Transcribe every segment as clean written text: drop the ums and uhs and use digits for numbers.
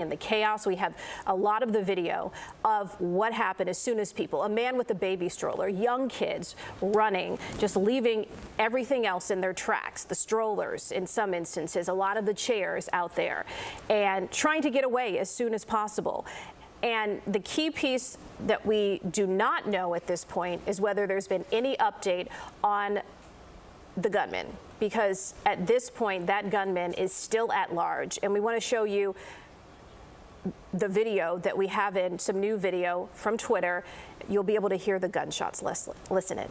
in the chaos. We have a lot of the video of what happened as soon as a man with a baby stroller, young kids running, just leaving everything else in their tracks, the strollers in some instances, a lot of the chairs out there, and trying to get away as soon as possible. And the key piece that we do not know at this point is whether there's been any update on the gunman, because at this point that gunman is still at large. And we want to show you the video that we have in, some new video from Twitter. You'll be able to hear the gunshots. Listen in.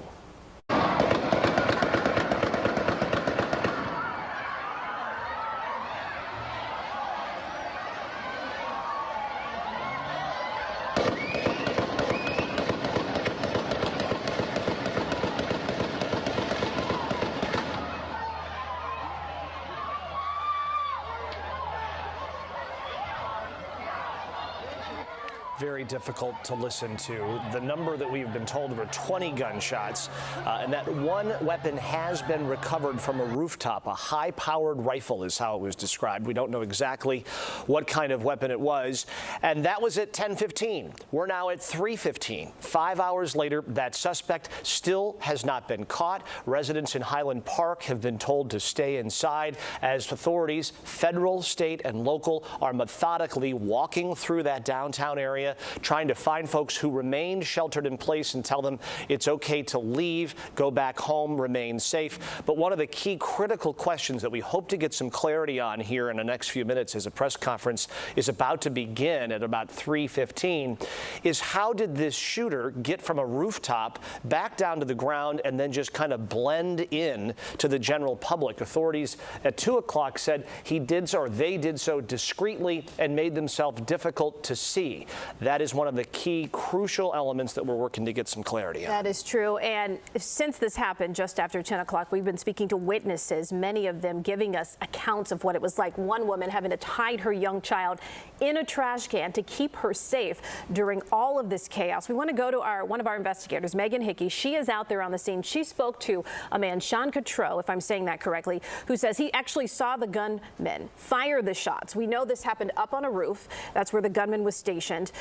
Very difficult to listen to. The number that we've been told were 20 gunshots, and that one weapon has been recovered from a rooftop. A high-powered rifle is how it was described. We don't know exactly what kind of weapon it was, and that was at 10:15. We're now at 3:15. 5 hours later, that suspect still has not been caught. Residents in Highland Park have been told to stay inside as authorities, federal, state, and local, are methodically walking through that downtown area, trying to find folks who remain sheltered in place and tell them it's okay to leave, go back home, remain safe. But one of the key critical questions that we hope to get some clarity on here in the next few minutes as a press conference is about to begin at about 3:15 is how did this shooter get from a rooftop back down to the ground and then just kind of blend in to the general public? Authorities at 2 o'clock said he did so, or they did so discreetly and made themselves difficult to see. That is one of the key crucial elements that we're working to get some clarity on. That is true. And since this happened just after 10 o'clock, we've been speaking to witnesses, many of them giving us accounts of what it was like. One woman having to hide her young child in a trash can to keep her safe during all of this chaos. We want to go to one of our investigators, Megan Hickey. She is out there on the scene. She spoke to a man, Sean Cotreau, if I'm saying that correctly, who says he actually saw the gunman fire the shots. We know this happened up on a roof. That's where the gunman was stationed.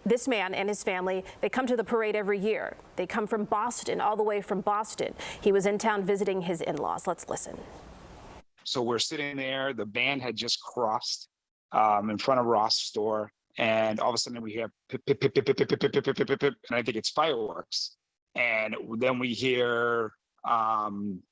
This man and his family, they come to the parade every year. They come from Boston, all the way from Boston. He was in town visiting his in-laws. Let's listen. So we're sitting there. The band had just crossed in front of Ross' store. And all of a sudden we hear pip, pip, pip, pip, pip, pip, pip, pip, pip, pip, pip, and I think it's fireworks. And then we hear boom,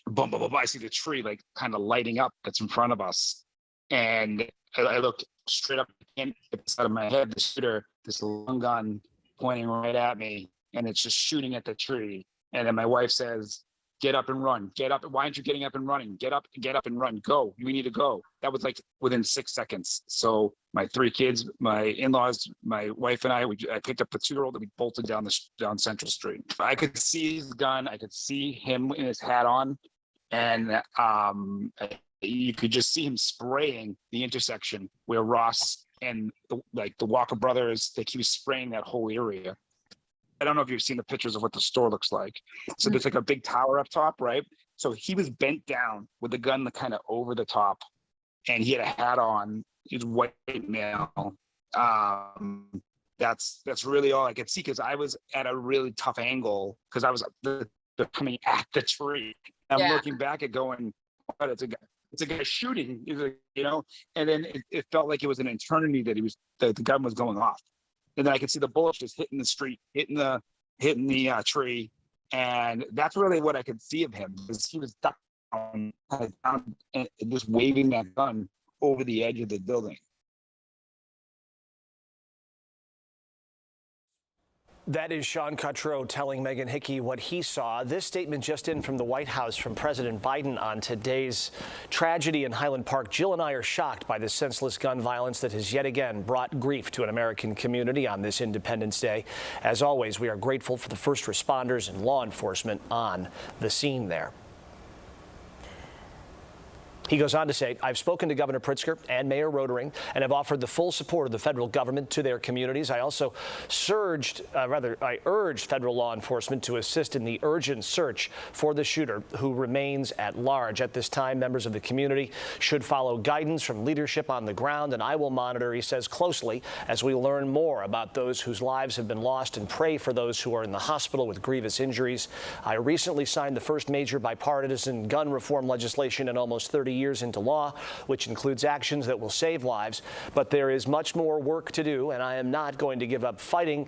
boom, boom. I see the tree like kind of lighting up that's in front of us. And I look straight up and it's out of my head, the shooter, this long gun pointing right at me, and it's just shooting at the tree. And then my wife says, "Get up and run. Get up. Why aren't you getting up and running? Get up and run. Go. We need to go." That was like within 6 seconds. So my 3 kids, my in-laws, my wife and I picked up the 2-year-old and we bolted down Central Street. I could see his gun. I could see him in his hat on. And you could just see him spraying the intersection where Ross and the Walker brothers, he was spraying that whole area. I don't know if you've seen the pictures of what the store looks like. So there's like a big tower up top, right? So he was bent down with the gun kind of over the top, and he had a hat on. He's white male. That's really all I could see, because I was at a really tough angle because I was coming at the tree. I'm looking back at going, "What? It's a guy shooting," and then it felt like it was an eternity that the gun was going off. And then I could see the bullets just hitting the street, hitting the tree. And that's really what I could see of him, because he was down and just waving that gun over the edge of the building. That is Sean Cotreau telling Megan Hickey what he saw. This statement just in from the White House from President Biden on today's tragedy in Highland Park. Jill and I are shocked by the senseless gun violence that has yet again brought grief to an American community on this Independence Day. As always, we are grateful for the first responders and law enforcement on the scene there. He goes on to say, I've spoken to Governor Pritzker and Mayor Rodering and have offered the full support of the federal government to their communities. I also I urged federal law enforcement to assist in the urgent search for the shooter, who remains at large. At this time, members of the community should follow guidance from leadership on the ground, and I will monitor, he says, closely as we learn more about those whose lives have been lost and pray for those who are in the hospital with grievous injuries. I recently signed the first major bipartisan gun reform legislation in almost 30 years into law, which includes actions that will save lives. But there is much more work to do, and I am not going to give up fighting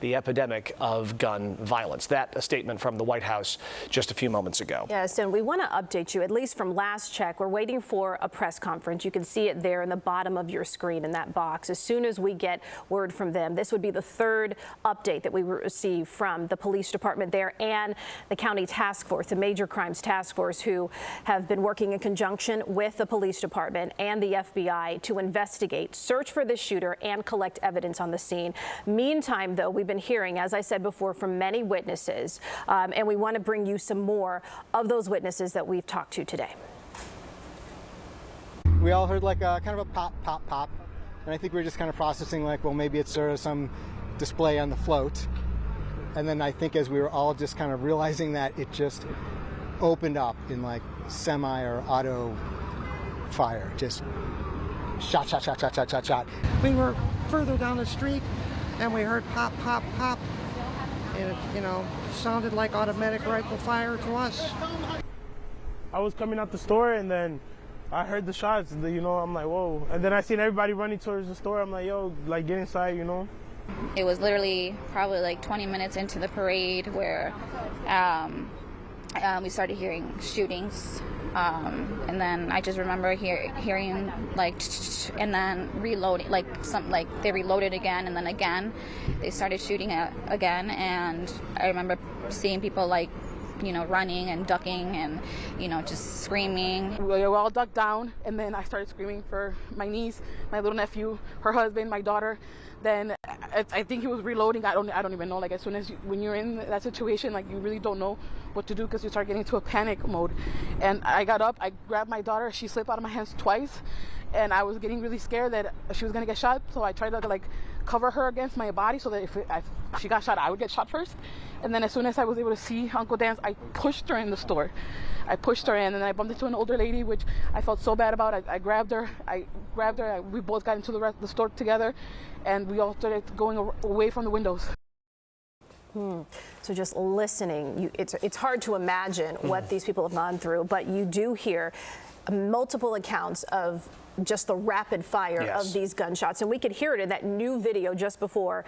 the epidemic of gun violence. That a statement from the White House just a few moments ago. Yes, and we want to update you, at least from last check. We're waiting for a press conference. You can see it there in the bottom of your screen in that box. As soon as we get word from them, this would be the third update that we receive from the police department there and the county task force, the major crimes task force, who have been working in conjunction with the police department and the FBI to investigate, search for the shooter, and collect evidence on the scene. Meantime, though, we've been hearing, as I said before, from many witnesses, and we want to bring you some more of those witnesses that we've talked to today. We all heard like a kind of a pop, pop, pop, and I think we were just kind of processing like, well, maybe it's sort of some display on the float. And then I think as we were all just kind of realizing that, it just opened up in like semi or auto fire, just shot, shot, shot, shot, shot, shot, shot. We were further down the street and we heard pop, pop, pop, and it, sounded like automatic rifle fire to us. I was coming out the store and then I heard the shots, I'm like, whoa. And then I seen everybody running towards the store. I'm like, yo, like, get inside, It was literally probably like 20 minutes into the parade where we started hearing shootings, and then I just remember hearing like, and then reloading, like they reloaded again, and then again they started shooting again, and I remember seeing people like, running and ducking and, just screaming. We all ducked down, and then I started screaming for my niece, my little nephew, her husband, my daughter. Then I think he was reloading. I don't even know. Like, as soon as when you're in that situation, like, you really don't know what to do because you start getting into a panic mode. And I got up, I grabbed my daughter. She slipped out of my hands twice, and I was getting really scared that she was gonna get shot. So I tried to like cover her against my body so that if she got shot, I would get shot first. And then as soon as I was able to see Uncle Dan's, I pushed her in the store. I pushed her in, and I bumped into an older lady, which I felt so bad about. I grabbed her. We both got into the store together, and we all started going away from the windows. So just listening, it's hard to imagine what these people have gone through, but you do hear multiple accounts of just the rapid fire of these gunshots. And we could hear it in that new video just before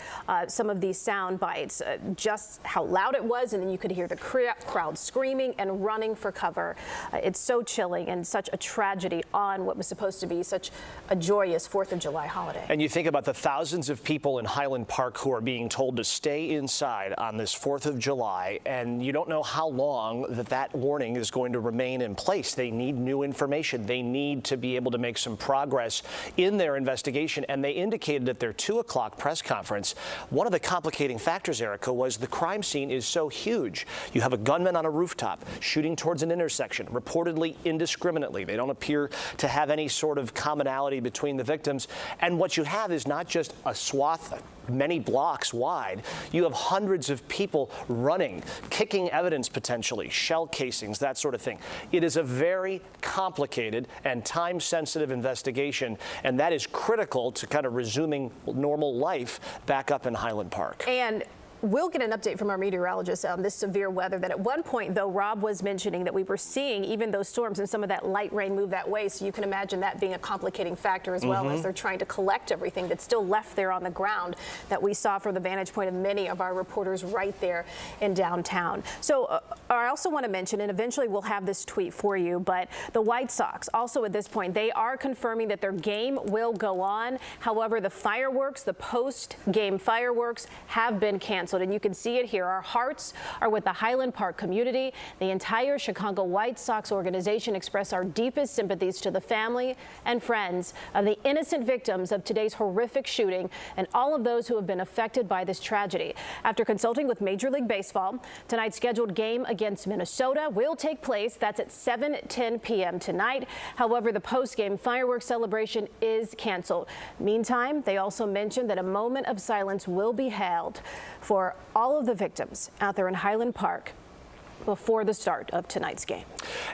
some of these sound bites, just how loud it was. And then you could hear the crowd screaming and running for cover. It's so chilling and such a tragedy on what was supposed to be such a joyous 4th of July holiday. And you think about the thousands of people in Highland Park who are being told to stay inside on this 4th of July, and you don't know how long that warning is going to remain in place. They need new information. They need to be able to make some progress in their investigation, and they indicated at their 2 o'clock press conference, one of the complicating factors, Erica, was the crime scene is so huge. You have a gunman on a rooftop shooting towards an intersection, reportedly indiscriminately. They don't appear to have any sort of commonality between the victims. And what you have is not just a swath many blocks wide. You have hundreds of people running, kicking evidence potentially, shell casings, that sort of thing. It is a very complicated and time-sensitive investigation, and that is critical to kind of resuming normal life back up in Highland Park. And we'll get an update from our meteorologist on this severe weather that at one point, though, Rob was mentioning that we were seeing even those storms and some of that light rain move that way. So you can imagine that being a complicating factor as well as they're trying to collect everything that's still left there on the ground that we saw from the vantage point of many of our reporters right there in downtown. So I also want to mention, and eventually we'll have this tweet for you, but the White Sox also at this point, they are confirming that their game will go on. However, the fireworks, the post-game fireworks have been canceled. canceled, and you can see it here. Our hearts are with the Highland Park community. The entire Chicago White Sox organization express our deepest sympathies to the family and friends of the innocent victims of today's horrific shooting and all of those who have been affected by this tragedy. After consulting with Major League Baseball, tonight's scheduled game against Minnesota will take place. That's at 7:10 p.m. tonight. However, the post-game fireworks celebration is canceled. Meantime, they also mentioned that a moment of silence will be held for all of the victims out there in Highland Park before the start of tonight's game.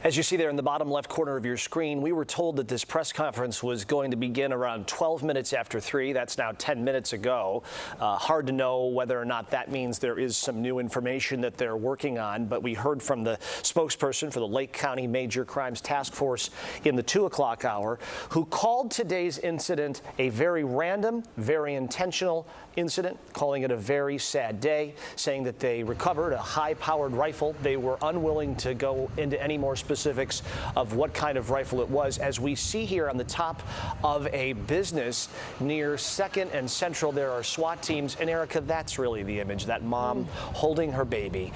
As you see there in the bottom left corner of your screen, we were told that this press conference was going to begin around 12 minutes after 3. That's now 10 minutes ago. Hard to know whether or not that means there is some new information that they're working on, but we heard from the spokesperson for the Lake County Major Crimes Task Force in the 2 o'clock hour, who called today's incident a very random, very intentional incident, calling it a very sad day, saying that they recovered a high-powered rifle. They were unwilling to go into any more specifics of what kind of rifle it was. As we see here on the top of a business near 2nd and Central, there are SWAT teams. And Erica, that's really the image, that mom holding her baby.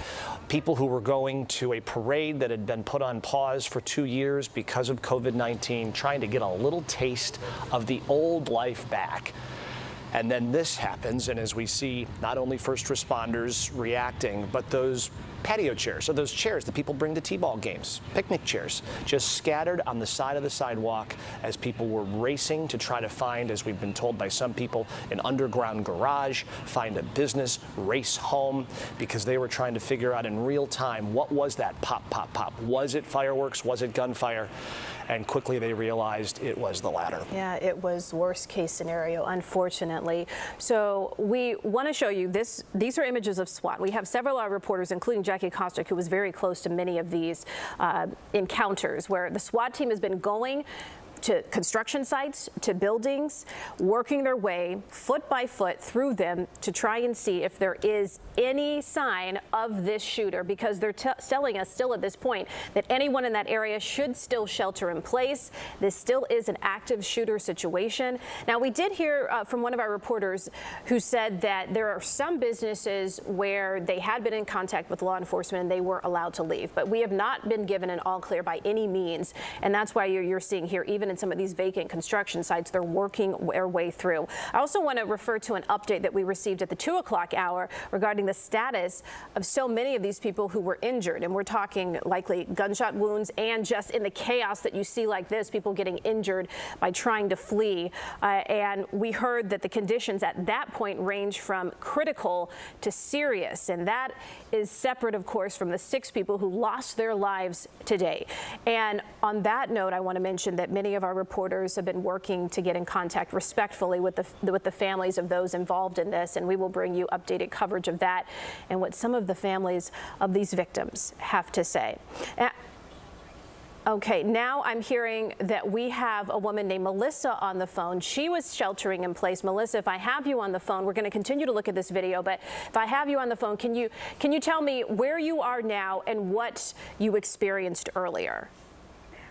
People who were going to a parade that had been put on pause for 2 years because of COVID-19, trying to get a little taste of the old life back. And then this happens, and as we see not only first responders reacting, but those patio chairs, or those chairs that people bring to t-ball games, picnic chairs, just scattered on the side of the sidewalk as people were racing to try to find, as we've been told by some people, an underground garage, find a business, race home, because they were trying to figure out in real time, what was that pop, pop, pop? Was it fireworks? Was it gunfire? And quickly they realized it was the latter. Yeah, it was worst case scenario, unfortunately. So we want to show you this. These are images of SWAT. We have several of our reporters, including Jackie Kostick, who was very close to many of these encounters, where the SWAT team has been going to construction sites, to buildings, working their way foot by foot through them to try and see if there is any sign of this shooter, because they're telling us still at this point that anyone in that area should still shelter in place. This still is an active shooter situation. Now, we did hear from one of our reporters who said that there are some businesses where they had been in contact with law enforcement and they were allowed to leave, but we have not been given an all clear by any means, and that's why you're seeing here, even in some of these vacant construction sites, they're working their way through. I also want to refer to an update that we received at the 2 o'clock hour regarding the status of so many of these people who were injured, and we're talking likely gunshot wounds and just in the chaos that you see like this, people getting injured by trying to flee. And we heard that the conditions at that point range from critical to serious, and that is separate, of course, from the 6 people who lost their lives today. And on that note, I want to mention that many of our reporters have been working to get in contact respectfully with the families of those involved in this, and we will bring you updated coverage of that and what some of the families of these victims have to say. Okay, now I'm hearing that we have a woman named Melissa on the phone. She was sheltering in place. Melissa, if I have you on the phone, we're going to continue to look at this video, but if I have you on the phone, can you tell me where you are now and what you experienced earlier?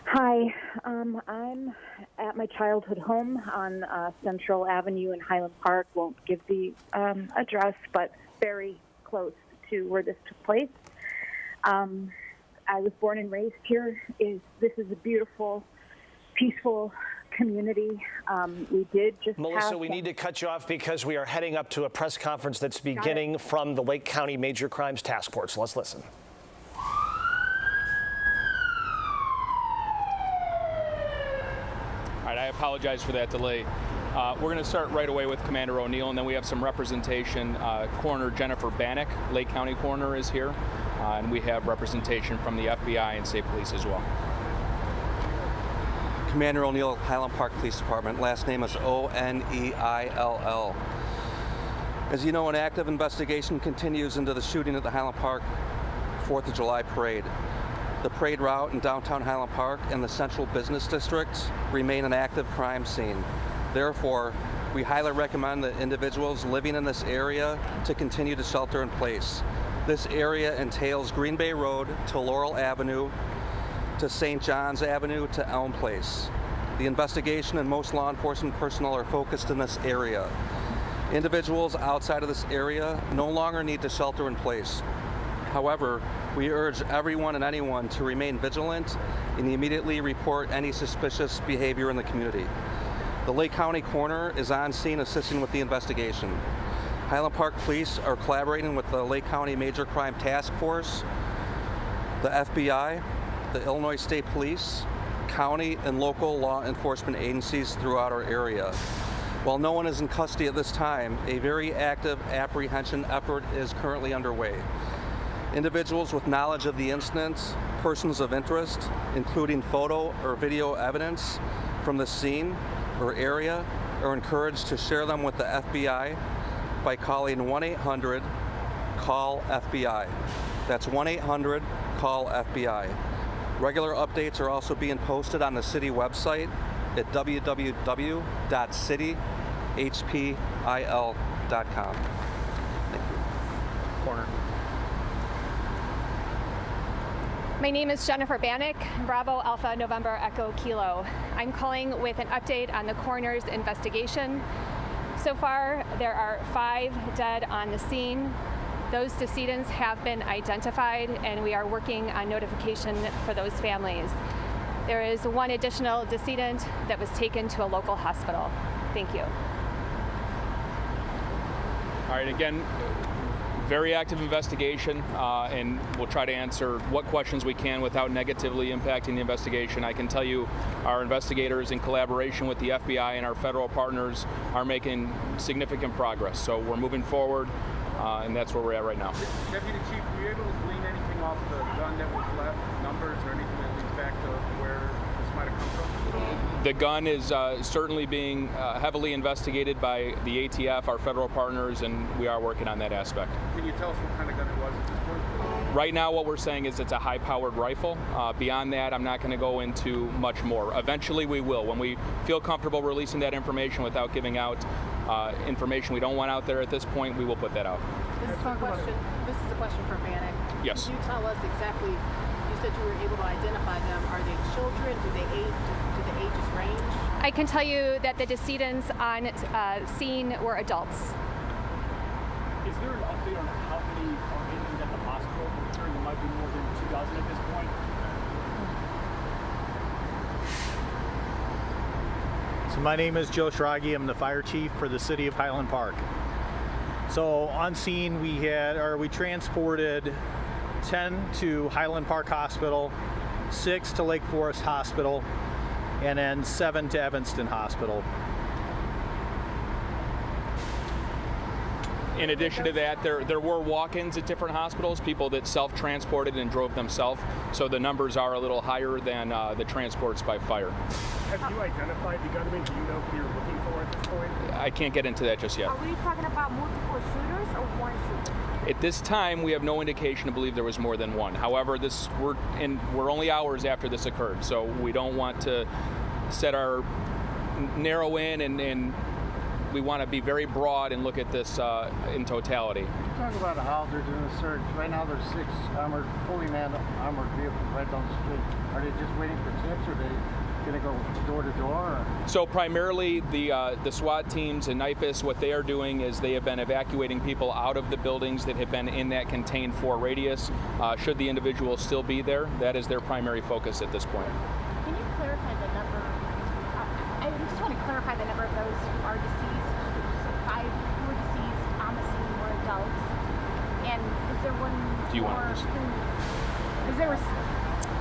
Hi, I'm at my childhood home on Central Avenue in Highland Park. Won't give the address, but very close to where this took place. I was born and raised here. This is a beautiful, peaceful community. We did just Melissa, we need to cut you off because we are heading up to a press conference that's beginning from the Lake County Major Crimes Task Force. Let's listen. All right, I apologize for that delay. We're going to start right away with Commander O'Neill, and then we have some representation. Coroner Jennifer Bannock, Lake County Coroner, is here, and we have representation from the FBI and State Police as well. Commander O'Neill, Highland Park Police Department. Last name is O'Neill. As you know, an active investigation continues into the shooting at the Highland Park 4th of July parade. The parade route in downtown Highland Park and the central business district remain an active crime scene. Therefore, we highly recommend that individuals living in this area to continue to shelter in place. This area entails Green Bay Road to Laurel Avenue to St. John's Avenue to Elm Place. The investigation and most law enforcement personnel are focused in this area. Individuals outside of this area no longer need to shelter in place. However, we urge everyone and anyone to remain vigilant and immediately report any suspicious behavior in the community. The Lake County Coroner is on scene assisting with the investigation. Highland Park Police are collaborating with the Lake County Major Crime Task Force, the FBI, the Illinois State Police, county and local law enforcement agencies throughout our area. While no one is in custody at this time, a very active apprehension effort is currently underway. Individuals with knowledge of the incident, persons of interest, including photo or video evidence from the scene or area, are encouraged to share them with the FBI by calling 1-800-CALL-FBI. That's 1-800-CALL-FBI. Regular updates are also being posted on the city website at www.cityhpil.com. Thank you. Corner. My name is Jennifer Bannock, Bravo Alpha November Echo Kilo. I'm calling with an update on the coroner's investigation. So far, there are 5 dead on the scene. Those decedents have been identified, and we are working on notification for those families. There is 1 additional decedent that was taken to a local hospital. Thank you. All right, again, very active investigation, and we'll try to answer what questions we can without negatively impacting the investigation. I can tell you our investigators, in collaboration with the FBI and our federal partners, are making significant progress. So we're moving forward, and that's where we're at right now. Deputy Chief, were you able to glean anything off the gun that was left, numbers or anything that leads back to where this might have come from? The gun is certainly being heavily investigated by the ATF, our federal partners, and we are working on that aspect. Can you tell us what kind of gun it was at this point? Right now, what we're saying is it's a high-powered rifle. Beyond that, I'm not going to go into much more. Eventually, we will. When we feel comfortable releasing that information without giving out information we don't want out there at this point, we will put that out. This is a question for Bannock. Yes. Could you tell us exactly, you said you were able to identify them. Are they children? Do the ages range? I can tell you that the decedents on scene were adults. Is there an update on how many are in at the hospital? We're hearing there might be more than 2,000 at this point. So my name is Joe Schrage. I'm the fire chief for the city of Highland Park. So on scene we transported 10 to Highland Park Hospital, 6 to Lake Forest Hospital, and then 7 to Evanston Hospital. In addition to that, there were walk-ins at different hospitals, people that self-transported and drove themselves, so the numbers are a little higher than the transports by fire. Have you identified the gunman? Do you know who you're looking for at this point? I can't get into that just yet. Are we talking about multiple shooters or one shooter? At this time, we have no indication to believe there was more than one. However, we're only hours after this occurred, so we don't want to narrow in, and we want to be very broad and look at this in totality. Talk about how they're doing a search. Right now there's 6 fully manned armored vehicles right down the street. Are they just waiting for tips, or are they going to go door to door? So primarily the SWAT teams and NIPUS, what they are doing is they have been evacuating people out of the buildings that have been in that contained 4 radius. Should the individual still be there, that is their primary focus at this point. Can you clarify the number? I just want to clarify the number of those who are deceased. So 5 who were deceased on the scene were adults. And is there one more?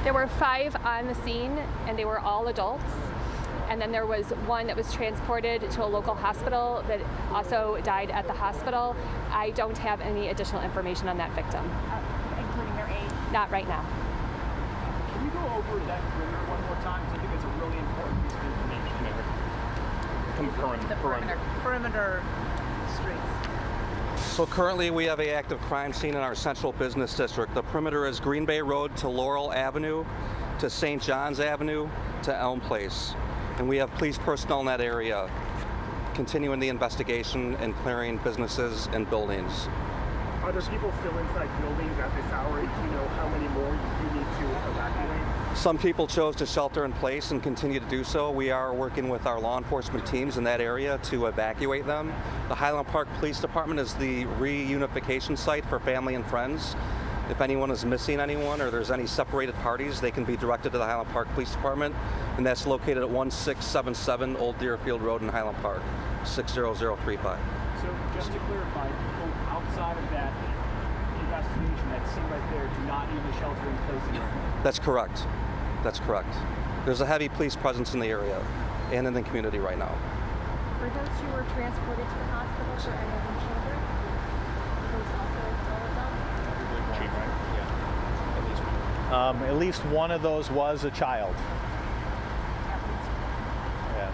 There were 5 on the scene, and they were all adults. And then there was 1 that was transported to a local hospital that also died at the hospital. I don't have any additional information on that victim. Including their age? Not right now. Can you go over that perimeter one more time? Because I think it's a really important piece of information. Perimeter streets. So currently we have an active crime scene in our central business district. The perimeter is Green Bay Road to Laurel Avenue, to St. John's Avenue, to Elm Place. And we have police personnel in that area continuing the investigation and clearing businesses and buildings. Are there people still inside buildings at this hour? Do you know how many more you need to evacuate? Some people chose to shelter in place and continue to do so. We are working with our law enforcement teams in that area to evacuate them. The Highland Park Police Department is the reunification site for family and friends. If anyone is missing anyone or there's any separated parties, they can be directed to the Highland Park Police Department, and that's located at 1677 Old Deerfield Road in Highland Park, 60035. So just to clarify, people outside of that investigation, that scene right there, do not need to shelter in place anymore? That's correct. That's correct. There's a heavy police presence in the area and in the community right now. For those who were transported to the hospital, were any of them children? Those also adults? At least one of those was a child. Yeah.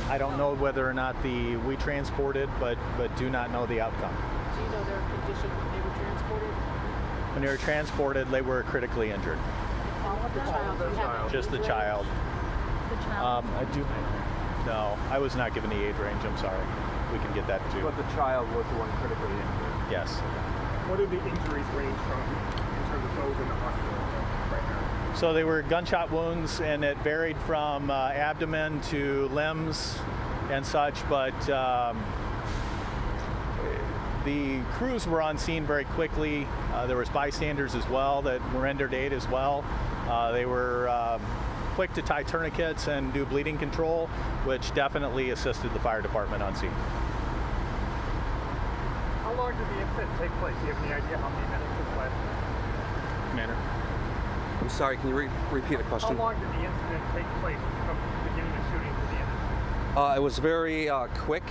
I don't know whether or not we transported, but do not know the outcome. Do you know their condition when they were transported? When they were transported, they were critically injured. All of them? Just the child. The child? I do. No, I was not given the age range. I'm sorry. We can get that too. But the child was the one critically injured? Yes. What do the injuries range from in terms of those in the hospital right now? So they were gunshot wounds, and it varied from abdomen to limbs and such, but the crews were on scene very quickly. There was bystanders as well that were rendered aid as well. They were quick to tie tourniquets and do bleeding control, which definitely assisted the fire department on scene. How long did the incident take place? Do you have any idea how many minutes was left? Commander. I'm sorry, can you repeat the question? How long did the incident take place from the beginning of the shooting to the end? It was very quick.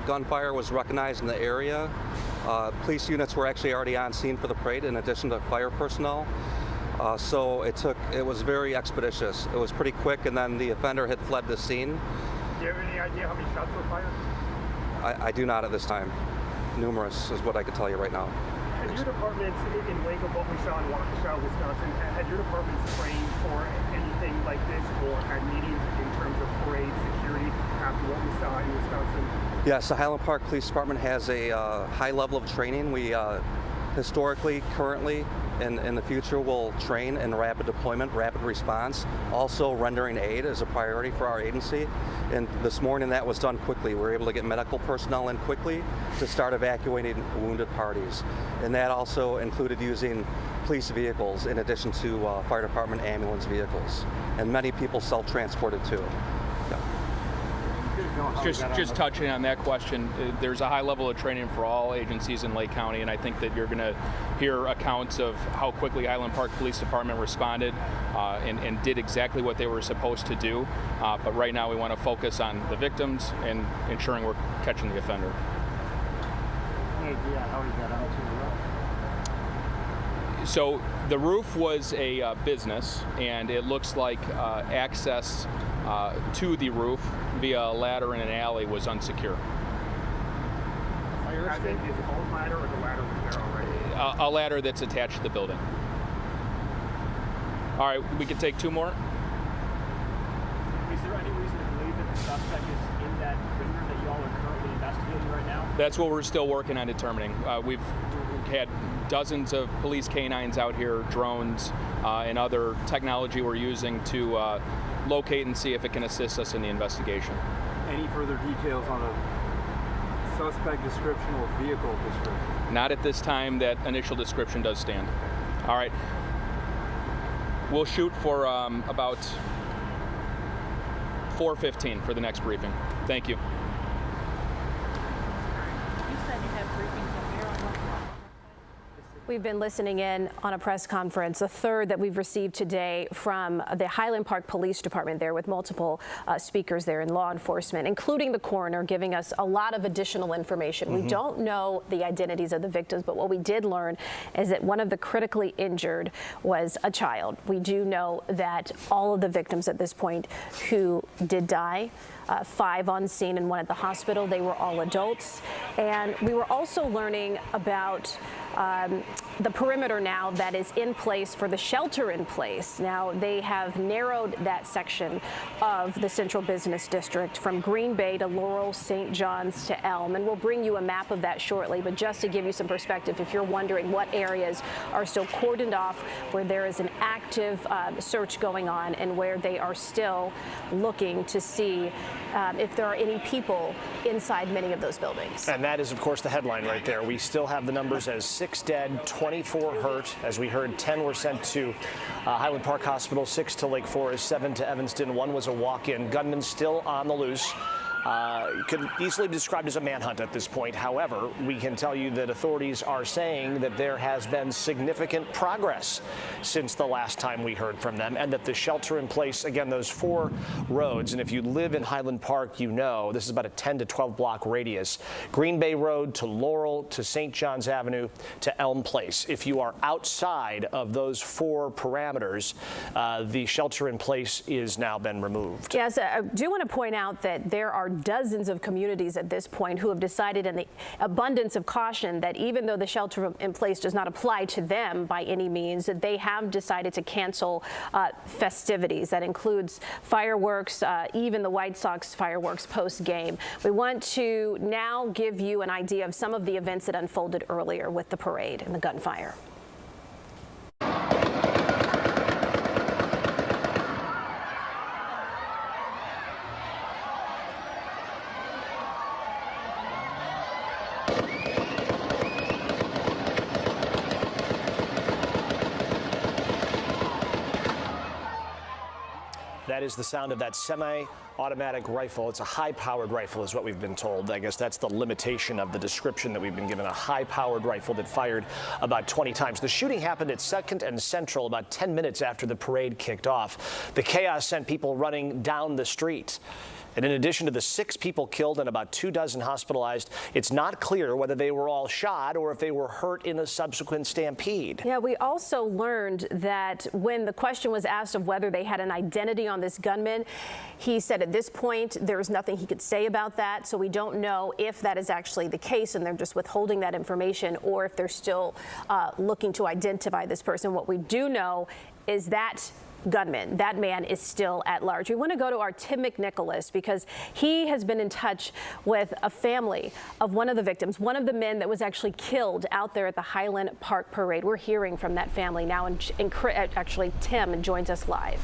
Gunfire was recognized in the area. Police units were actually already on scene for the parade in addition to fire personnel. So it was very expeditious. It was pretty quick, and then the offender had fled the scene. Do you have any idea how many shots were fired? I do not at this time. Numerous is what I could tell you right now. Had your departments, in wake of what we saw in Waukesha, Wisconsin, had your departments trained for anything like this or had meetings in terms of parade security after what we saw in Wisconsin? Yes, the Highland Park Police Department has a high level of training. We historically, currently, and in the future will train in rapid deployment, rapid response. Also rendering aid is a priority for our agency. And this morning that was done quickly. We were able to get medical personnel in quickly to start evacuating wounded parties. And that also included using police vehicles in addition to fire department ambulance vehicles. And many people self-transported too. Just touching on that question, there's a high level of training for all agencies in Lake County, and I think that you're going to hear accounts of how quickly Highland Park Police Department responded and did exactly what they were supposed to do. But right now we want to focus on the victims and ensuring we're catching the offender. Yeah, how he got onto the roof? So the roof was a business, and it looks like access to the roof via a ladder in an alley was unsecure. Is it a bolt ladder or the ladder was there already? A ladder that's attached to the building. All right, we can take two more. Is there any reason to believe that the suspect is in that ringer that you all are currently investigating right now? That's what we're still working on determining. We've had dozens of police canines out here, drones, and other technology we're using to locate and see if it can assist us in the investigation. Any further details on a suspect description or vehicle description? Not at this time. That initial description does stand. All right. We'll shoot for about 4:15 for the next briefing. Thank you. You said you have briefings up here on what? We've been listening in on a press conference, a third that we've received today from the Highland Park Police Department there with multiple speakers there in law enforcement, including the coroner, giving us a lot of additional information. We don't know the identities of the victims, but what we did learn is that one of the critically injured was a child. We do know that all of the victims at this point who did die, 5 on scene and 1 at the hospital, they were all adults. And we were also learning about the perimeter now that is in place for the shelter in place. Now, they have narrowed that section of the Central Business District from Green Bay to Laurel, St. John's to Elm, and we'll bring you a map of that shortly. But just to give you some perspective, if you're wondering what areas are still cordoned off, where there is an active search going on and where they are still looking to see if there are any people inside many of those buildings. And that is, of course, the headline right there. We still have the numbers as 6 dead, 24 hurt. As we heard, 10 were sent to Highland Park Hospital, 6 to Lake Forest, 7 to Evanston. 1 was a walk-in. Gunman still on the loose. Could easily be described as a manhunt at this point. However, we can tell you that authorities are saying that there has been significant progress since the last time we heard from them, and that the shelter in place, again, those 4 roads, and if you live in Highland Park, you know this is about a 10 to 12 block radius. Green Bay Road to Laurel to St. John's Avenue to Elm Place. If you are outside of those 4 parameters, the shelter in place is now been removed. Yes, I do want to point out that there are dozens of communities at this point who have decided, in the abundance of caution, that even though the shelter in place does not apply to them by any means, that they have decided to cancel festivities. That includes fireworks, even the White Sox fireworks post-game. We want to now give you an idea of some of the events that unfolded earlier with the parade and the gunfire. That is the sound of that semi-automatic rifle. It's a high-powered rifle is what we've been told. I guess that's the limitation of the description that we've been given, a high-powered rifle that fired about 20 times. The shooting happened at 2nd and Central about 10 minutes after the parade kicked off. The chaos sent people running down the street. And in addition to the 6 people killed and about 24 hospitalized, it's not clear whether they were all shot or if they were hurt in a subsequent stampede. Yeah, we also learned that when the question was asked of whether they had an identity on this gunman, he said at this point there's nothing he could say about that. So we don't know if that is actually the case and they're just withholding that information, or if they're still looking to identify this person. What we do know is that gunman, that man, is still at large. We want to go to our Tim McNicholas because he has been in touch with a family of one of the victims, one of the men that was actually killed out there at the Highland Park parade. We're hearing from that family now, and actually Tim joins us live.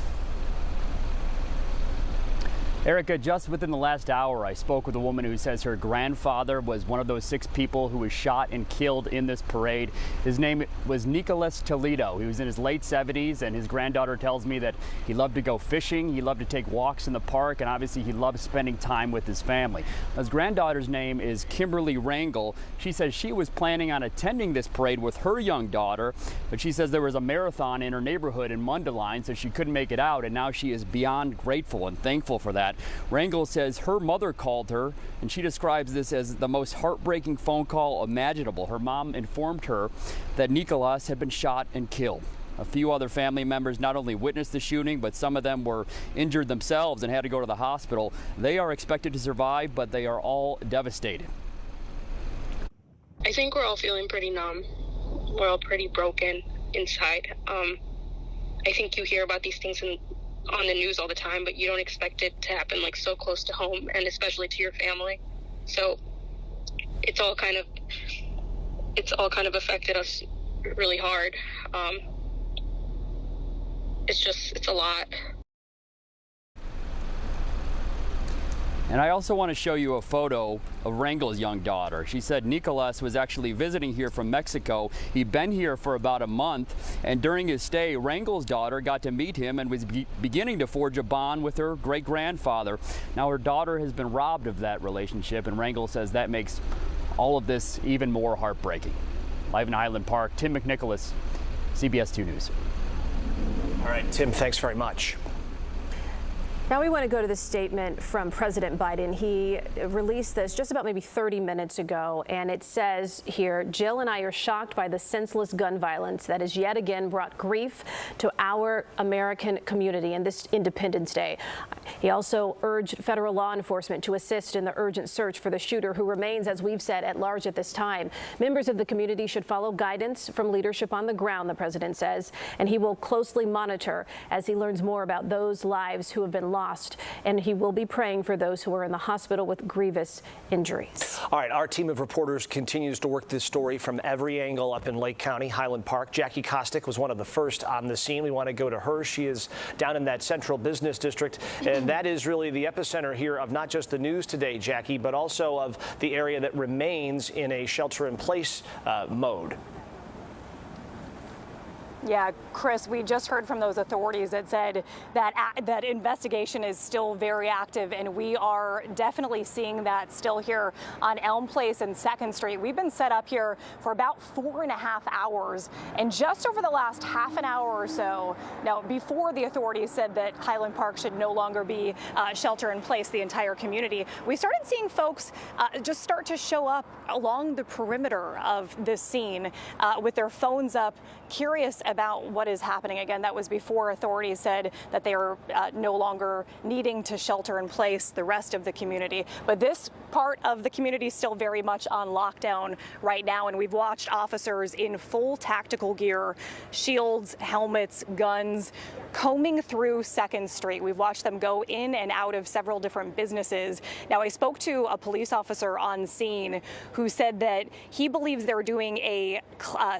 Erica, just within the last hour, I spoke with a woman who says her grandfather was one of those 6 people who was shot and killed in this parade. His name was Nicholas Toledo. He was in his late 70s, and his granddaughter tells me that he loved to go fishing, he loved to take walks in the park, and obviously he loved spending time with his family. His granddaughter's name is Kimberly Rangel. She says she was planning on attending this parade with her young daughter, but she says there was a marathon in her neighborhood in Mundelein, so she couldn't make it out, and now she is beyond grateful and thankful for that. Rangel says her mother called her, and she describes this as the most heartbreaking phone call imaginable. Her mom informed her that Nicholas had been shot and killed. A few other family members not only witnessed the shooting, but some of them were injured themselves and had to go to the hospital. They are expected to survive, but they are all devastated. I think we're all feeling pretty numb. We're all pretty broken inside. I think you hear about these things on the news all the time, but you don't expect it to happen like so close to home, and especially to your family. So it's all kind of affected us really hard. It's a lot. And I also want to show you a photo of Rangel's young daughter. She said Nicholas was actually visiting here from Mexico. He'd been here for about a month, and during his stay, Rangel's daughter got to meet him and was beginning to forge a bond with her great-grandfather. Now her daughter has been robbed of that relationship, and Rangel says that makes all of this even more heartbreaking. Live in Highland Park, Tim McNicholas, CBS 2 News. All right, Tim, thanks very much. Now we want to go to the statement from President Biden. He released this just about maybe 30 minutes ago, and it says here, Jill and I are shocked by the senseless gun violence that has yet again brought grief to our American community in this Independence Day. He also urged federal law enforcement to assist in the urgent search for the shooter, who remains, as we've said, at large at this time. Members of the community should follow guidance from leadership on the ground, the president says, and he will closely monitor as he learns more about those lives who have been lost, and he will be praying for those who are in the hospital with grievous injuries. All right, our team of reporters continues to work this story from every angle up in Lake County, Highland Park. Jackie Kostick was one of the first on the scene. We want to go to her. She is down in that central business district, and that is really the epicenter here of not just the news today, Jackie, but also of the area that remains in a shelter-in-place mode. Yeah, Chris, we just heard from those authorities that said that investigation is still very active, and we are definitely seeing that still here on Elm Place and 2nd Street. We've been set up here for about 4.5 hours, and just over the last half an hour or so, now before the authorities said that Highland Park should no longer be shelter in place, the entire community, we started seeing folks just start to show up along the perimeter of this scene with their phones up, curious about what is happening. Again, that was before authorities said that they are no longer needing to shelter in place the rest of the community. But this part of the community is still very much on lockdown right now, and we've watched officers in full tactical gear, shields, helmets, guns, combing through 2nd Street. We've watched them go in and out of several different businesses. Now, I spoke to a police officer on scene who said that he believes they're doing a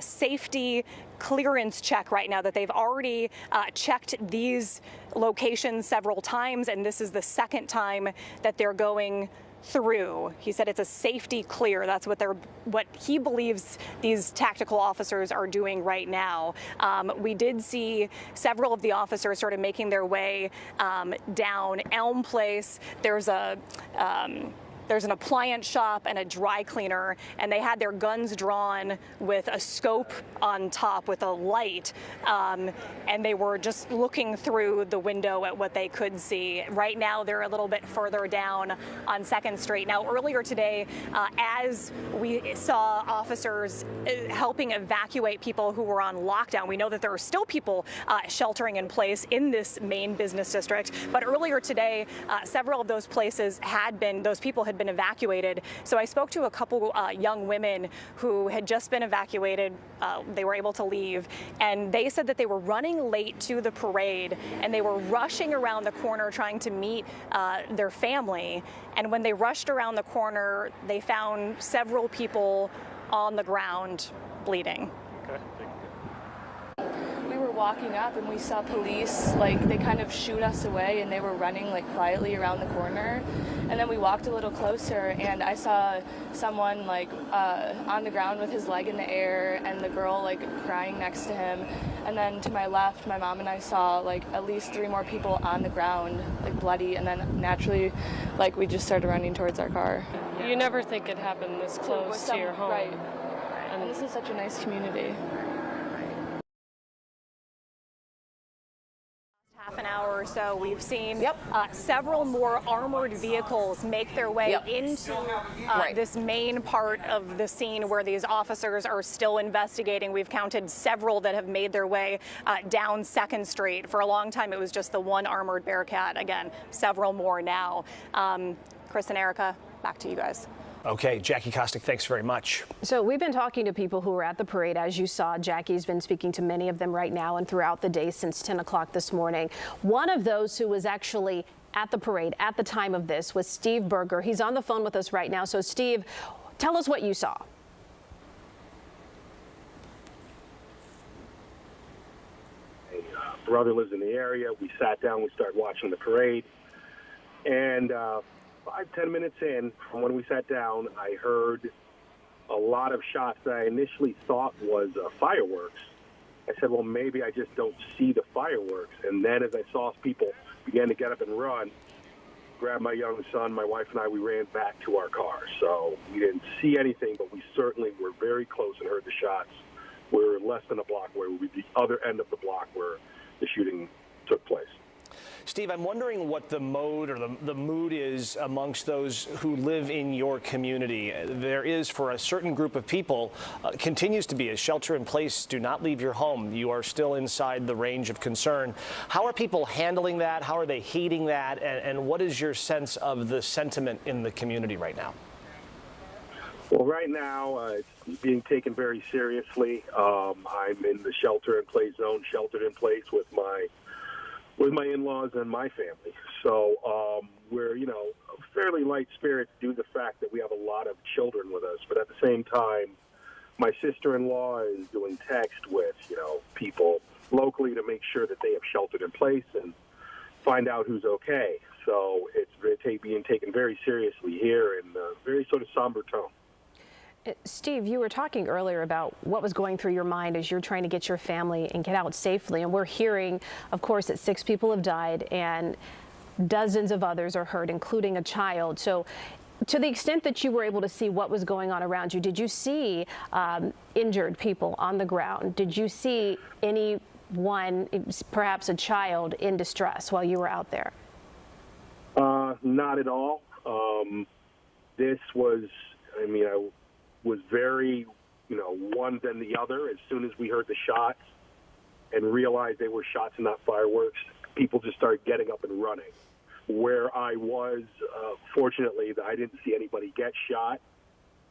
safety clearance check right now, that they've already checked these locations several times, and this is the second time that they're going through. He said it's a safety clear. That's what he believes these tactical officers are doing right now. We did see several of the officers sort of making their way down Elm Place. There's an appliance shop and a dry cleaner, and they had their guns drawn with a scope on top with a light, and they were just looking through the window at what they could see. Right now, they're a little bit further down on 2nd Street. Now, earlier today, as we saw officers helping evacuate people who were on lockdown, we know that there are still people sheltering in place in this main business district, but earlier today, several of those people had been evacuated. So I spoke to a couple young women who had just been evacuated. They were able to leave, and they said that they were running late to the parade, and they were rushing around the corner trying to meet their family. And when they rushed around the corner, they found several people on the ground bleeding. Okay. We were walking up and we saw police, they kind of shoot us away, and they were running quietly around the corner. And then we walked a little closer, and I saw someone on the ground with his leg in the air, and the girl crying next to him. And then to my left, my mom and I saw at least 3 more people on the ground, bloody. And then naturally, we just started running towards our car. You never think it happened this close to your home. Right. And this is such a nice community. Half an hour or so, we've seen several more armored vehicles make their way into this main part of the scene where these officers are still investigating. We've counted several that have made their way down 2nd Street. For a long time, it was just the one armored Bearcat. Again, several more now. Chris and Erica, back to you guys. Okay, Jackie Kostick, thanks very much. So we've been talking to people who were at the parade. As you saw, Jackie's been speaking to many of them right now and throughout the day since 10 o'clock this morning. One of those who was actually at the parade at the time of this was Steve Berger. He's on the phone with us right now. So Steve, tell us what you saw. My brother lives in the area. We sat down, we started watching the parade, and 5-10 minutes in from when we sat down, I heard a lot of shots that I initially thought was fireworks. I said, well, maybe I just don't see the fireworks. And then as I saw people begin to get up and run, grabbed my young son, my wife and I, we ran back to our car. So we didn't see anything, but we certainly were very close and heard the shots. We were less than a block away. We were the other end of the block where the shooting took place. Steve, I'm wondering what the mode or the mood is amongst those who live in your community. There is, for a certain group of people, continues to be a shelter in place. Do not leave your home. You are still inside the range of concern. How are people handling that? How are they heeding that? And what is your sense of the sentiment in the community right now? Well, right now, it's being taken very seriously. I'm in the shelter-in-place zone, sheltered in place with my in-laws and my family. So we're, fairly light spirits due to the fact that we have a lot of children with us. But at the same time, my sister-in-law is doing text with, people locally to make sure that they have sheltered in place and find out who's okay. So it's being taken very seriously here in a very sort of somber tone. Steve, you were talking earlier about what was going through your mind as you're trying to get your family and get out safely. And we're hearing, of course, that 6 people have died and dozens of others are hurt, including a child. So to the extent that you were able to see what was going on around you, did you see injured people on the ground? Did you see anyone, perhaps a child, in distress while you were out there? Not at all. This was, I was very, one then the other. As soon as we heard the shots and realized they were shots and not fireworks, people just started getting up and running. Where I was, fortunately, I didn't see anybody get shot.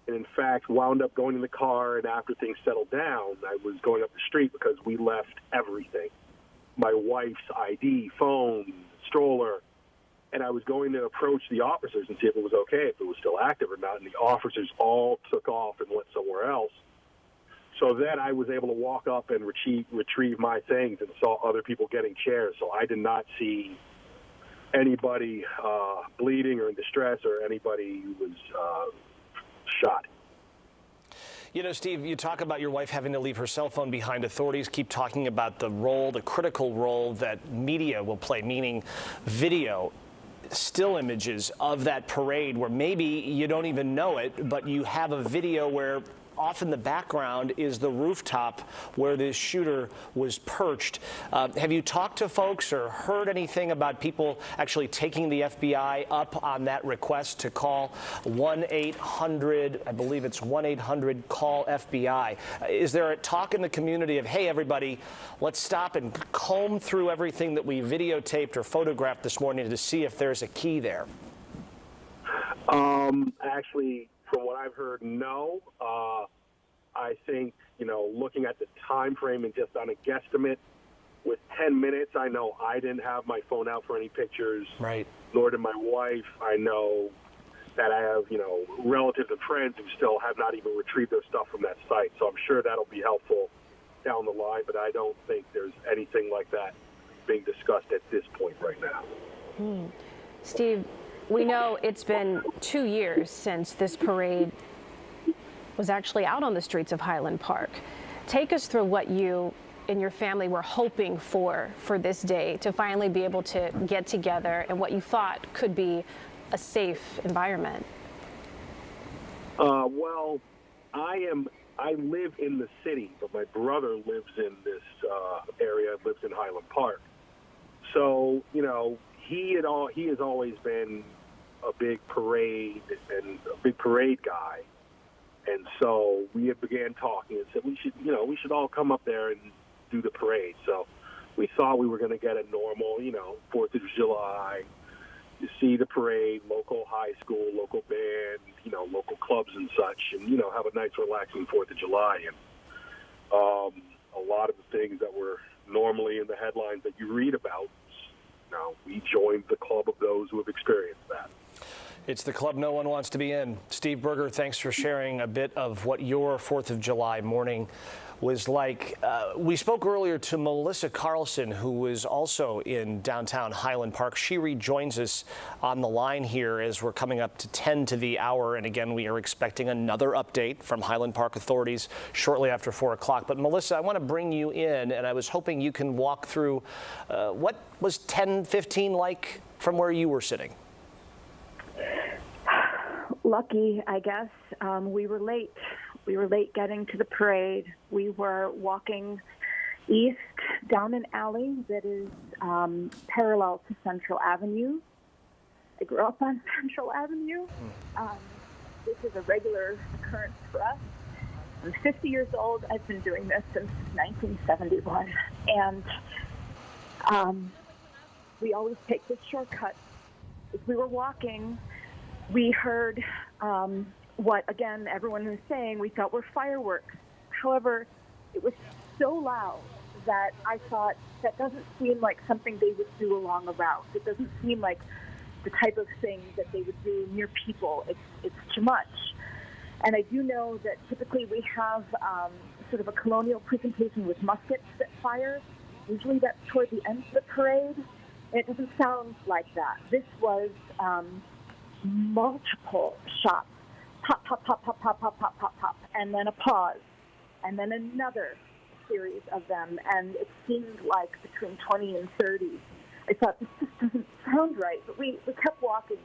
And in fact, wound up going in the car, and after things settled down, I was going up the street because we left everything. My wife's ID, phone, stroller. And I was going to approach the officers and see if it was okay, if it was still active or not. And the officers all took off and went somewhere else. So then I was able to walk up and retrieve my things and saw other people getting chairs. So I did not see anybody bleeding or in distress or anybody who was shot. Steve, you talk about your wife having to leave her cell phone behind. Authorities keep talking about the critical role that media will play, meaning video, still images of that parade where maybe you don't even know it, but you have a video where off in the background is the rooftop where this shooter was perched. Have you talked to folks or heard anything about people actually taking the FBI up on that request to call 1-800, I believe it's 1-800-CALL-FBI? Is there a talk in the community of, hey, everybody, let's stop and comb through everything that we videotaped or photographed this morning to see if there's a key there? Actually, from what I've heard, no. I think, looking at the time frame and just on a guesstimate, with 10 minutes, I know I didn't have my phone out for any pictures. Right. Nor did my wife. I know that I have, relatives and friends who still have not even retrieved their stuff from that site. So I'm sure that'll be helpful down the line, but I don't think there's anything like that being discussed at this point right now. Steve, we know it's been 2 years since this parade was actually out on the streets of Highland Park. Take us through what you and your family were hoping for this day, to finally be able to get together, and what you thought could be a safe environment. Well, I live in the city, but my brother lives in this area, lives in Highland Park. So, he has always been a big parade guy. And so we had began talking and said we should all come up there and do the parade. So we thought we were going to get a normal, 4th of July, you see the parade, local high school, local band, local clubs and such, and, have a nice relaxing 4th of July. And a lot of the things that were normally in the headlines that you read about, we joined the club of those who have experienced that. It's the club no one wants to be in. Steve Berger, thanks for sharing a bit of what your 4th of July morning was like. We spoke earlier to Melissa Carlson, who was also in downtown Highland Park. She rejoins us on the line here as we're coming up to 10 to the hour. And again, we are expecting another update from Highland Park authorities shortly after 4 o'clock. But Melissa, I want to bring you in, and I was hoping you can walk through what was 10:15 like from where you were sitting. Lucky, I guess. We were late. We were late getting to the parade. We were walking east down an alley that is parallel to Central Avenue. I grew up on Central Avenue. This is a regular occurrence for us. I'm 50 years old. I've been doing this since 1971. And we always take this shortcut. As we were walking, we heard what, again, everyone was saying we thought were fireworks. However, it was so loud that I thought that doesn't seem like something they would do along a route. It doesn't seem like the type of thing that they would do near people. It's too much. And I do know that typically we have sort of a colonial presentation with muskets that fire. Usually that's toward the end of the parade. And it doesn't sound like that. This was multiple shots. Pop, pop, pop, pop, pop, pop, pop, pop, pop. And then a pause. And then another series of them. And it seemed like between 20 and 30. I thought, this just doesn't sound right. But we kept walking.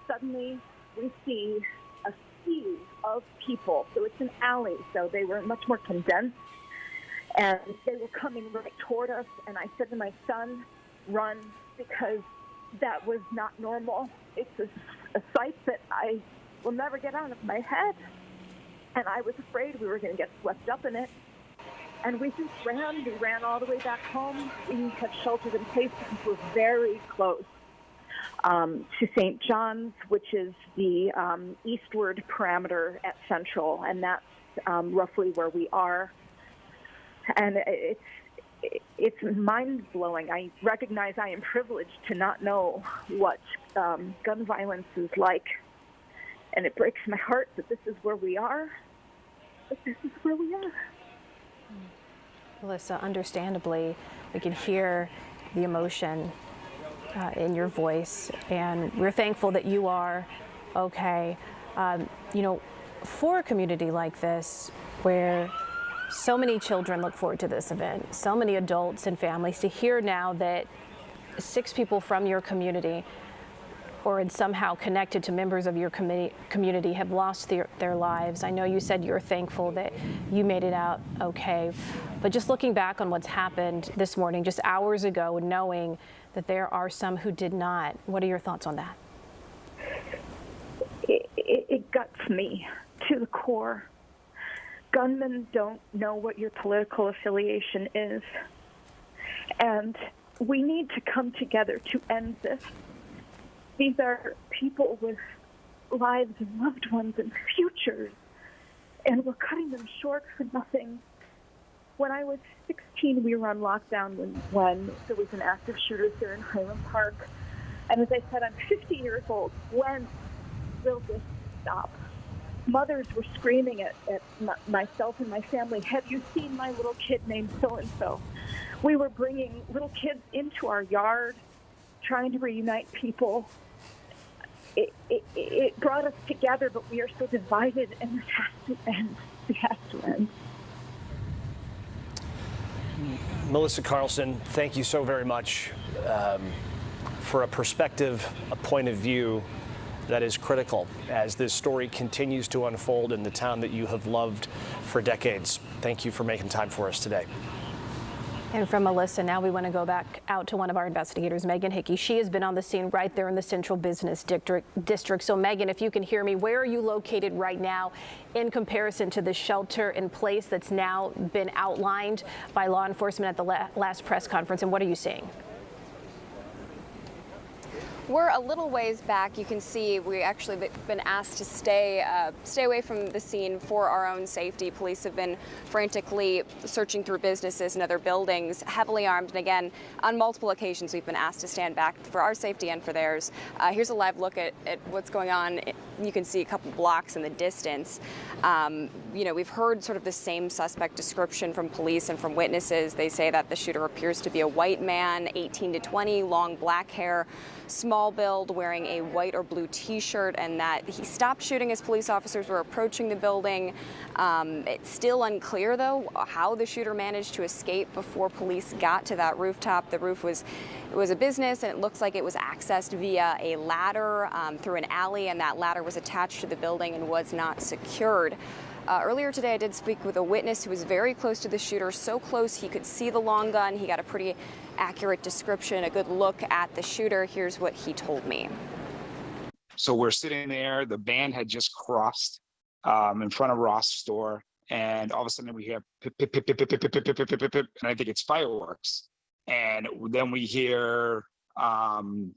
Suddenly, we see a sea of people. So it's an alley, so they were much more condensed. And they were coming right toward us. And I said to my son, run, because that was not normal. It's a sight that I will never get out of my head. And I was afraid we were going to get swept up in it. And we just ran. We ran all the way back home. We had sheltered in place because we're very close to St. John's, which is the eastward parameter at Central. And that's roughly where we are. And it's mind-blowing. I recognize I am privileged to not know what gun violence is like. And it breaks my heart that this is where we are. But this is where we are. Melissa, understandably, we can hear the emotion in your voice, and we're thankful that you are okay. For a community like this, where so many children look forward to this event, so many adults and families, to hear now that 6 people from your community or is somehow connected to members of your community have lost their lives. I know you said you're thankful that you made it out okay, but just looking back on what's happened this morning, just hours ago, and knowing that there are some who did not, what are your thoughts on that? It guts me to the core. Gunmen don't know what your political affiliation is, and we need to come together to end this. These are people with lives and loved ones and futures, and we're cutting them short for nothing. When I was 16, we were on lockdown when there was an active shooter here in Highland Park. And as I said, I'm 50 years old. When will this stop? Mothers were screaming at myself and my family, have you seen my little kid named so-and-so? We were bringing little kids into our yard, trying to reunite people. It brought us together, but we are so divided, and this has to end. It has to end. Melissa Carlson, thank you so very much for a perspective, a point of view that is critical as this story continues to unfold in the town that you have loved for decades. Thank you for making time for us today. And from Melissa, now we want to go back out to one of our investigators, Megan Hickey. She has been on the scene right there in the Central Business District. So Megan, if you can hear me, where are you located right now in comparison to the shelter in place that's now been outlined by law enforcement at the last press conference, and what are you seeing? We're a little ways back. You can see we actually been asked to stay away from the scene for our own safety. Police have been frantically searching through businesses and other buildings, heavily armed. And again, on multiple occasions, we've been asked to stand back for our safety and for theirs. Here's a live look at what's going on. You can see a couple blocks in the distance. We've heard sort of the same suspect description from police and from witnesses. They say that the shooter appears to be a white man, 18 to 20, long black hair, small small build, wearing a white or blue t-shirt, and that he stopped shooting as police officers were approaching the building. It's still unclear, though, how the shooter managed to escape before police got to that rooftop. The roof was a business, and it looks like it was accessed via a ladder through an alley, and that ladder was attached to the building and was not secured. Earlier today, I did speak with a witness who was very close to the shooter, so close he could see the long gun. He got a pretty accurate description, a good look at the shooter. Here's what he told me. So we're sitting there, the band had just crossed in front of Ross' store, and all of a sudden we hear pip, pip, pip, pip, pip, pip, pip, pip, pip, pip, pip, pip, and I think it's fireworks. And then we hear bum,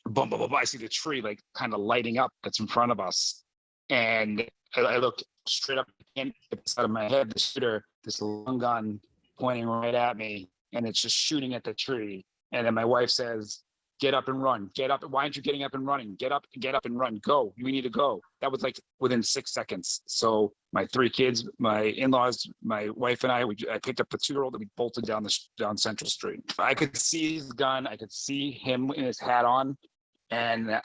bum, bum, I see the tree like kind of lighting up that's in front of us. And I looked straight up, I can't get this out of my head, the shooter, this long gun pointing right at me, and it's just shooting at the tree. And then my wife says, get up and run, get up. Why aren't you getting up and running? Get up and run, go, we need to go. That was like within 6 seconds. So my 3 kids, my in-laws, my wife and I picked up the 2-year-old and we bolted down Central Street. I could see his gun, I could see him in his hat on, and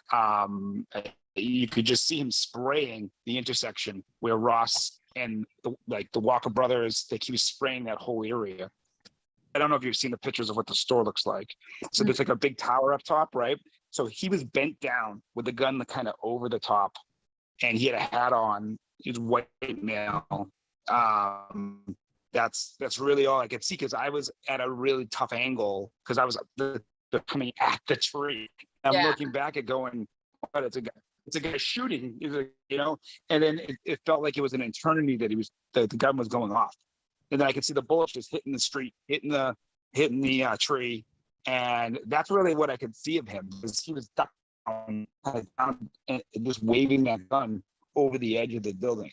you could just see him spraying the intersection where Ross and the Walker brothers, he was spraying that whole area. I don't know if you've seen the pictures of what the store looks like. So there's like a big tower up top, right? So he was bent down with the gun kind of over the top, and he had a hat on. He's white male. That's really all I could see, because I was at a really tough angle because I was coming at the tree. I'm looking back at going, oh, it's a guy shooting, and then it felt like it was an eternity that the gun was going off. And then I could see the bullets just hitting the street, hitting the tree. And that's really what I could see of him, because he was down and just waving that gun over the edge of the building.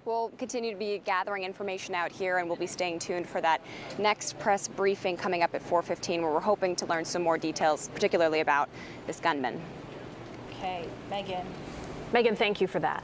We'll continue to be gathering information out here, and we'll be staying tuned for that next press briefing coming up at 4:15, where we're hoping to learn some more details, particularly about this gunman. Okay, Megan, thank you for that.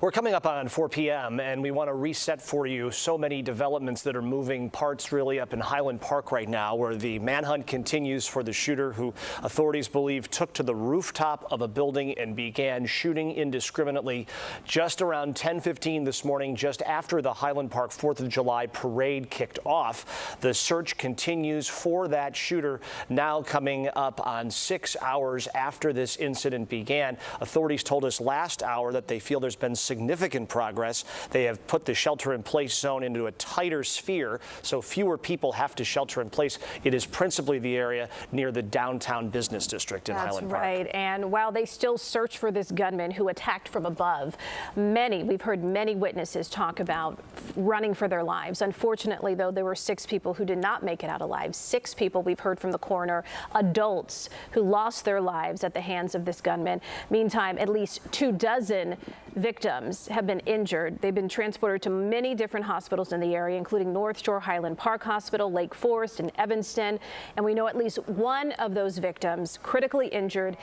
We're coming up on 4 p.m. and we want to reset for you so many developments that are moving parts really up in Highland Park right now, where the manhunt continues for the shooter who authorities believe took to the rooftop of a building and began shooting indiscriminately just around 10:15 this morning, just after the Highland Park 4th of July parade kicked off. The search continues for that shooter, now coming up on 6 hours after this incident began. Authorities told us last hour that they feel there's been significant progress. They have put the shelter-in-place zone into a tighter sphere, so fewer people have to shelter in place. It is principally the area near the downtown business district in Highland Park. That's right. And while they still search for this gunman who attacked from above, we've heard many witnesses talk about running for their lives. Unfortunately, though, there were 6 people who did not make it out alive. 6 people we've heard from the coroner, adults who lost their lives at the hands of this gunman. Meantime, at least 24 victims have been injured. They've been transported to many different hospitals in the area, including North Shore Highland Park Hospital, Lake Forest, and Evanston. And we know at least one of those victims, critically injured,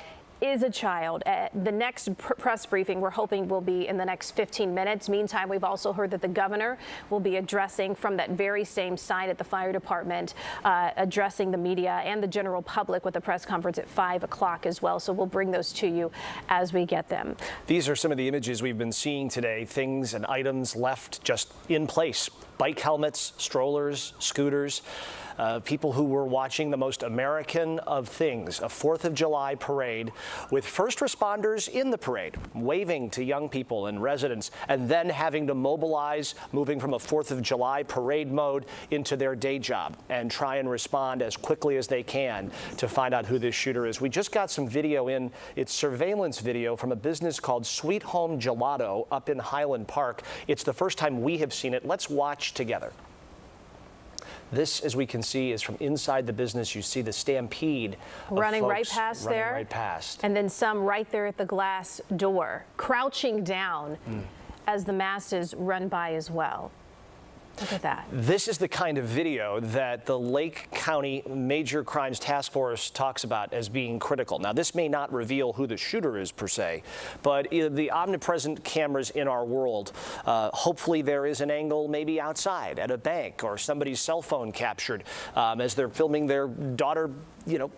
is a child. The next press briefing we're hoping will be in the next 15 minutes. Meantime, we've also heard that the governor will be addressing from that very same site at the fire department, addressing the media and the general public with a press conference at 5 o'clock as well. So we'll bring those to you as we get them. These are some of the images we've been seeing today, things and items left just in place. Bike helmets, strollers, scooters. People who were watching the most American of things, a 4th of July parade with first responders in the parade, waving to young people and residents, and then having to mobilize, moving from a 4th of July parade mode into their day job and try and respond as quickly as they can to find out who this shooter is. We just got some video in. It's surveillance video from a business called Sweet Home Gelato up in Highland Park. It's the first time we have seen it. Let's watch together. This, as we can see, is from inside the business. You see the stampede of running folks right past running there, right past. And then some right there at the glass door, crouching down as the masses run by as well. Look at that. This is the kind of video that the Lake County Major Crimes Task Force talks about as being critical. Now, this may not reveal who the shooter is per se, but the omnipresent cameras in our world, hopefully there is an angle maybe outside at a bank or somebody's cell phone captured as they're filming their daughter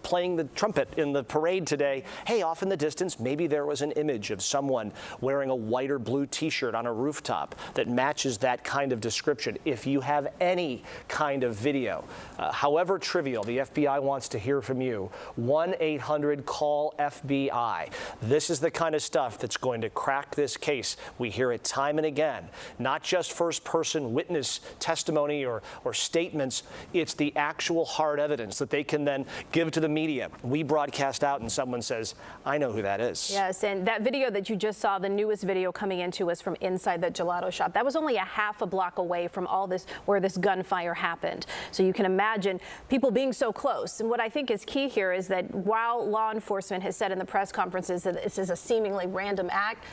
playing the trumpet in the parade today. Hey, off in the distance, maybe there was an image of someone wearing a white or blue T-shirt on a rooftop that matches that kind of description. If you have any kind of video, however trivial, the FBI wants to hear from you. 1-800-CALL-FBI. This is the kind of stuff that's going to crack this case. We hear it time and again. Not just first-person witness testimony or statements. It's the actual hard evidence that they can then give to the media. We broadcast out and someone says, I know who that is. Yes, and that video that you just saw, the newest video coming into us from inside the gelato shop, that was only a half a block away from all this, where this gunfire happened. So you can imagine people being so close. And what I think is key here is that while law enforcement has said in the press conferences that this is a seemingly random act,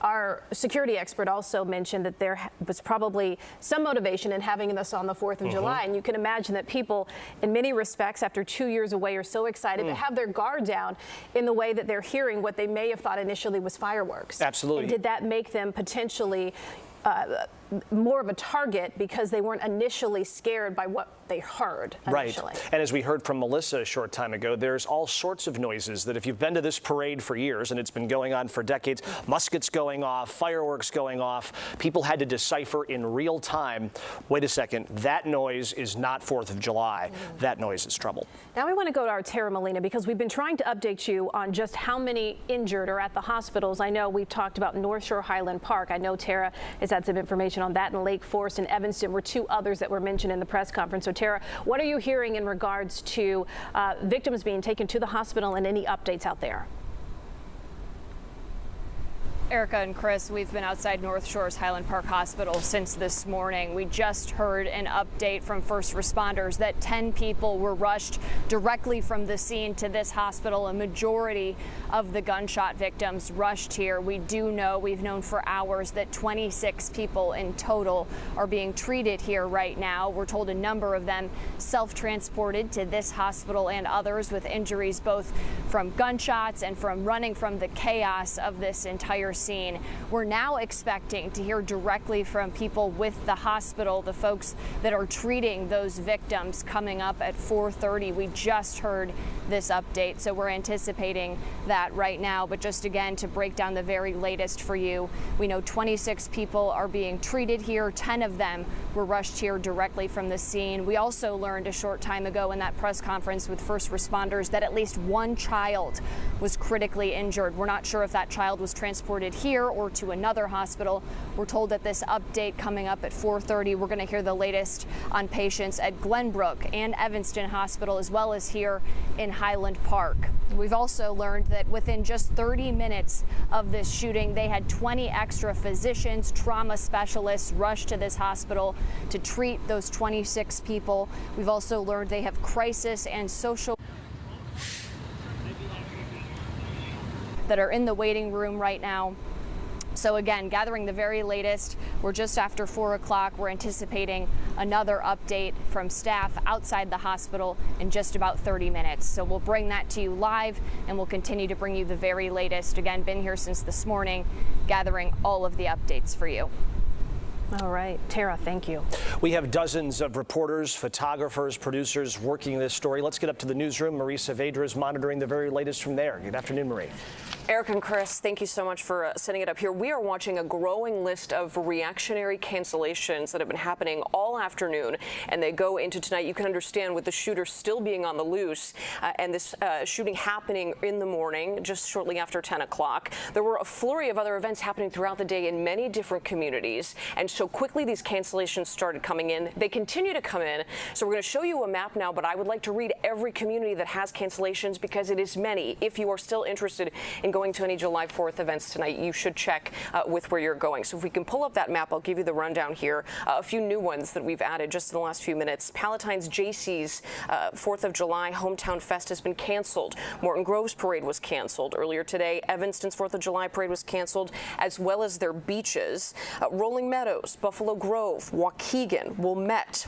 our security expert also mentioned that there was probably some motivation in having this on the 4th of July. And you can imagine that people, in many respects, after 2 years away, are so excited to have their guard down in the way that they're hearing what they may have thought initially was fireworks. Absolutely. And did that make them potentially more of a target because they weren't initially scared by what they heard initially? Right. And as we heard from Melissa a short time ago, there's all sorts of noises that if you've been to this parade for years, and it's been going on for decades, muskets going off, fireworks going off, people had to decipher in real time, wait a second, that noise is not 4th of July. That noise is trouble. Now we want to go to our Tara Molina, because we've been trying to update you on just how many injured are at the hospitals. I know we've talked about North Shore Highland Park. I know Tara has had some information on that, and Lake Forest and Evanston were two others that were mentioned in the press conference. So Tara, what are you hearing in regards to victims being taken to the hospital and any updates out there? Erica and Chris, we've been outside North Shore's Highland Park Hospital since this morning. We just heard an update from first responders that 10 people were rushed directly from the scene to this hospital. A majority of the gunshot victims rushed here. We do know, we've known for hours, that 26 people in total are being treated here right now. We're told a number of them self-transported to this hospital, and others with injuries both from gunshots and from running from the chaos of this entire scene. We're now expecting to hear directly from people with the hospital, the folks that are treating those victims, coming up at 4:30. We just heard this update, so we're anticipating that right now. But just again, to break down the very latest for you, we know 26 people are being treated here. 10 of them were rushed here directly from the scene. We also learned a short time ago in that press conference with first responders that at least one child was critically injured. We're not sure if that child was transported here or to another hospital. We're told that this update coming up at 4:30, we're going to hear the latest on patients at Glenbrook and Evanston Hospital, as well as here in Highland Park. We've also learned that within just 30 minutes of this shooting, they had 20 extra physicians, trauma specialists rush to this hospital to treat those 26 people. We've also learned they have crisis and social that are in the waiting room right now. So again, gathering the very latest. We're just after 4 o'clock. We're anticipating another update from staff outside the hospital in just about 30 minutes. So we'll bring that to you live, and we'll continue to bring you the very latest. Again, been here since this morning, gathering all of the updates for you. All right, Tara, thank you. We have dozens of reporters, photographers, producers working this story. Let's get up to the newsroom. Marie Saavedra is monitoring the very latest from there. Good afternoon, Marie. Eric and Chris, thank you so much for setting it up here. We are watching a growing list of reactionary cancellations that have been happening all afternoon, and they go into tonight. You can understand with the shooter still being on the loose and this shooting happening in the morning, just shortly after 10 o'clock. There were a flurry of other events happening throughout the day in many different communities, and so quickly these cancellations started coming in. They continue to come in, so we're going to show you a map now, but I would like to read every community that has cancellations, because it is many. If you are still interested in going to any July 4th events tonight, you should check with where you're going. So if we can pull up that map, I'll give you the rundown here. A few new ones that we've added just in the last few minutes. Palatine's JC's 4th of July Hometown Fest has been canceled. Morton Grove's parade was canceled earlier today. Evanston's 4th of July parade was canceled, as well as their beaches. Rolling Meadows, Buffalo Grove, Waukegan, Wilmette,